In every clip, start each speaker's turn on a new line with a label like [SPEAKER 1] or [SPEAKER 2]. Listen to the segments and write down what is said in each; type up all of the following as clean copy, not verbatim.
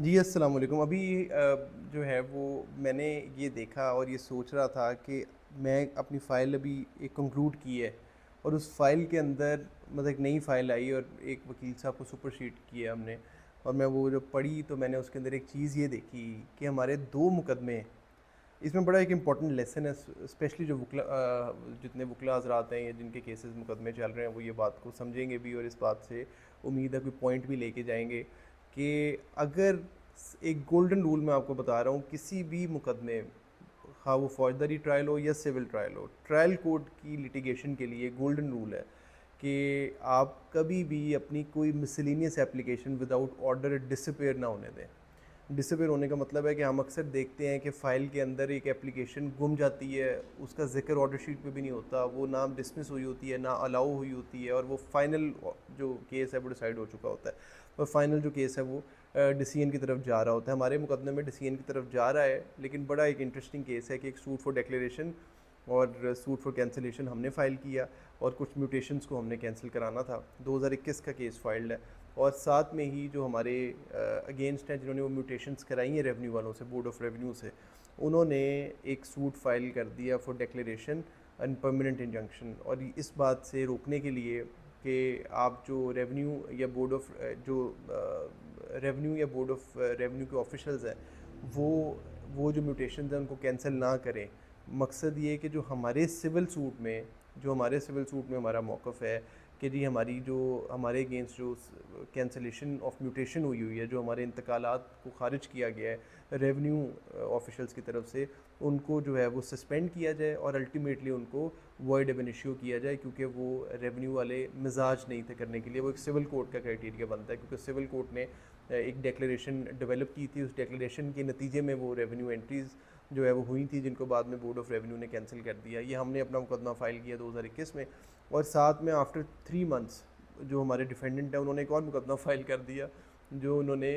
[SPEAKER 1] जी, अस्सलाम वालेकुम। अभी जो है वो मैंने ये देखा और ये सोच रहा था कि मैं अपनी फ़ाइल अभी एक कंक्लूड की है और उस फ़ाइल के अंदर मतलब एक नई फ़ाइल आई और एक वकील साहब को सुपरसीड किया हमने। और मैं वो जब पढ़ी तो मैंने उसके अंदर एक चीज़ ये देखी कि हमारे 2 मुकदमे हैं। इसमें बड़ा एक इम्पॉर्टेंट लेसन है, स्पेशली जो जितने वकला हज़रात हैं या जिनके केसेस मुकदमे चल रहे हैं वो ये बात को समझेंगे भी और इस बात से उम्मीद है कोई पॉइंट भी लेके जाएंगे कि अगर एक गोल्डन रूल मैं आपको बता रहा हूँ किसी भी मुकदमे, हाँ वो फौजदारी ट्रायल हो या सिविल ट्रायल हो, ट्रायल कोर्ट की लिटिगेशन के लिए गोल्डन रूल है कि आप कभी भी अपनी कोई miscellaneous application without order disappear ना होने दें। डिसअपेयर होने का मतलब है कि हम अक्सर देखते हैं कि फ़ाइल के अंदर एक एप्लीकेशन गुम जाती है, उसका ज़िक्र ऑर्डर शीट पे भी नहीं होता, वो ना डिसमिस हुई होती है ना अलाउ हुई होती है और वो फ़ाइनल जो केस है वो डिसाइड हो चुका होता है और फाइनल जो केस है वो डिसीजन की तरफ जा रहा होता है। हमारे मुकदमे में डिसीजन की तरफ जा रहा है, लेकिन बड़ा एक इंटरेस्टिंग केस है कि एक सूट फॉर डिक्लेरेशन और सूट फॉर कैंसिलेशन हमने फ़ाइल किया और कुछ म्यूटेशंस को हमने कैंसिल कराना था। 2021 का केस फाइल्ड है और साथ में ही जो हमारे अगेंस्ट हैं जिन्होंने वो म्यूटेशंस कराई हैं रेवेन्यू वालों से, बोर्ड ऑफ रेवेन्यू से, उन्होंने एक सूट फाइल कर दिया for declaration and permanent injunction. और इस बात से रोकने के लिए कि आप जो रेवेन्यू या बोर्ड ऑफ जो रेवेन्यू या बोर्ड ऑफ रेवेन्यू के ऑफिशल्स हैं वो वो जो म्यूटेशन हैं उनको कैंसिल ना करें। मकसद ये है कि जो हमारे सिविल सूट में हमारा मौक़िफ़ है कि जी हमारी जो हमारे अगेंस्ट जो कैंसलेशन ऑफ म्यूटेशन हुई है, जो हमारे इंतकालात को ख़ारिज किया गया है रेवेन्यू ऑफिशल्स की तरफ से, उनको जो है वो सस्पेंड किया जाए और अल्टीमेटली उनको वॉइड एब इनिशियो किया जाए, क्योंकि वो रेवेन्यू वाले मिजाज नहीं थे करने के लिए। वो एक सिविल कोर्ट का क्राइटेरिया बनता है, क्योंकि सिविल कोर्ट ने एक डेक्लेरेशन डेवलप की थी, उस डेक्लेरेशन के नतीजे में वो रेवेन्यू एंट्रीज़ जो है वो हुई थी, जिनको बाद में बोर्ड ऑफ रेवेन्यू ने कैंसिल कर दिया। ये हमने अपना मुकदमा फ़ाइल किया 2021 में और साथ में आफ्टर 3 मंथ्स जो हमारे डिफेंडेंट है उन्होंने एक और मुकदमा फ़ाइल कर दिया, जो उन्होंने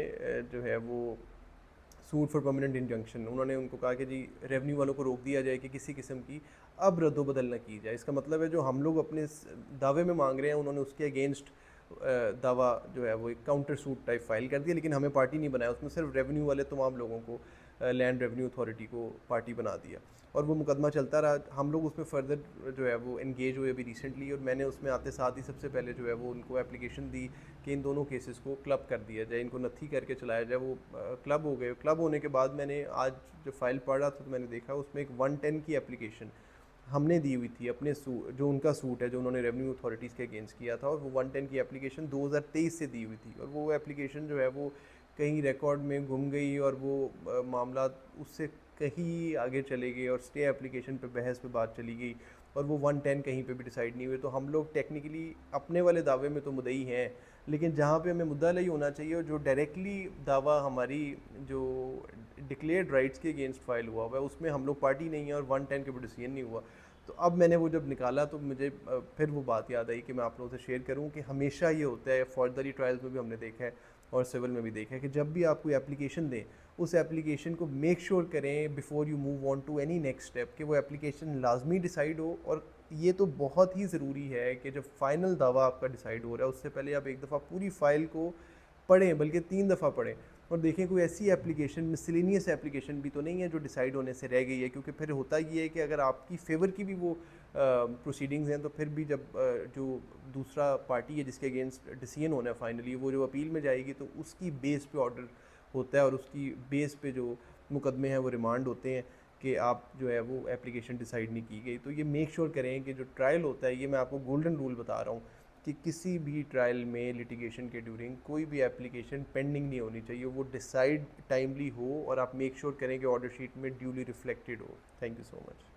[SPEAKER 1] जो है वो सूट फॉर परमानेंट इंजंक्शन, उन्होंने उनको कहा कि जी रेवेन्यू वालों को रोक दिया जाए कि किसी किस्म की अब रद्दोबदल न की जाए। इसका मतलब है जो हम लोग अपने दावे में मांग रहे हैं उन्होंने उसके अगेंस्ट दावा जो है वो एक काउंटर सूट टाइप फाइल कर दिया, लेकिन हमें पार्टी नहीं बनाया, उसमें सिर्फ रेवेन्यू वाले तमाम लोगों को, लैंड रेवेन्यू अथॉरिटी को पार्टी बना दिया और वो मुकदमा चलता रहा। हम लोग उसमें फ़र्दर जो है वो एंगेज हुए अभी रिसेंटली, और मैंने उसमें आते साथ ही सबसे पहले जो है वो उनको एप्लीकेशन दी कि इन दोनों केसेस को क्लब कर दिया जाए, इनको नत्थी करके चलाया जाए। वो क्लब हो गए। क्लब होने के बाद मैंने आज जो फाइल पढ़ रहा था तो मैंने देखा उसमें एक 110 की एप्लीकेशन हमने दी हुई थी अपने जो उनका सूट है जो उन्होंने रेवेन्यू अथॉरिटीज़ के अगेंस्ट किया था, और वो 110 की एप्लीकेशन 2023 से दी हुई थी, और वो एप्लीकेशन जो है वो कहीं रिकॉर्ड में गुम गई और वो मामला उससे कहीं आगे चले गए और स्टे एप्लीकेशन पे बहस पे बात चली गई और वो 110 कहीं पे भी डिसाइड नहीं हुए। तो हम लोग टेक्निकली अपने वाले दावे में तो मुद्दई हैं, लेकिन जहाँ पे हमें मुद्दा नहीं होना चाहिए और जो डायरेक्टली दावा हमारी जो डिक्लेयर्ड राइट्स के अगेंस्ट फाइल हुआ हुआ है उसमें हम लोग पार्टी नहीं है और 110 के ऊपर डिसीजन नहीं हुआ। तो अब मैंने वो जब निकाला तो मुझे फिर वो बात याद आई कि मैं आप लोगों से शेयर करूं कि हमेशा ये होता है, फौजदारी ट्रायल्स में भी हमने देखा है और सिविल में भी देखा है, कि जब भी आप कोई एप्लीकेशन दें उस एप्लीकेशन को मेक श्योर करें before you move on to any next step कि वो एप्लीकेशन लाजमी डिसाइड हो। और ये तो बहुत ही ज़रूरी है कि जब फाइनल दावा आपका डिसाइड हो रहा है उससे पहले आप एक दफ़ा पूरी फ़ाइल को पढ़ें, बल्कि 3 दफ़ा पढ़ें और देखें कोई ऐसी एप्लीकेशन, मिसलेनियस एप्लीकेशन भी तो नहीं है जो डिसाइड होने से रह गई है। क्योंकि फिर होता ये है कि अगर आपकी फेवर की भी वो प्रोसीडिंग्स हैं तो फिर भी जब जो दूसरा पार्टी है जिसके अगेंस्ट डिसीजन होना है फाइनली, वो जो अपील में जाएगी तो उसकी बेस पे ऑर्डर होता है और उसकी बेस पे जो मुकदमे हैं वो रिमांड होते हैं कि आप जो है वो एप्लीकेशन डिसाइड नहीं की गई। तो ये मेक श्योर करें कि जो ट्रायल होता है, ये मैं आपको गोल्डन रूल बता रहा हूँ कि किसी भी ट्रायल में लिटिगेशन के ड्यूरिंग कोई भी एप्लीकेशन पेंडिंग नहीं होनी चाहिए, वो डिसाइड टाइमली हो और आप मेक श्योर करें कि ऑर्डर शीट में ड्यूली रिफ्लेक्टेड हो। Thank you so much.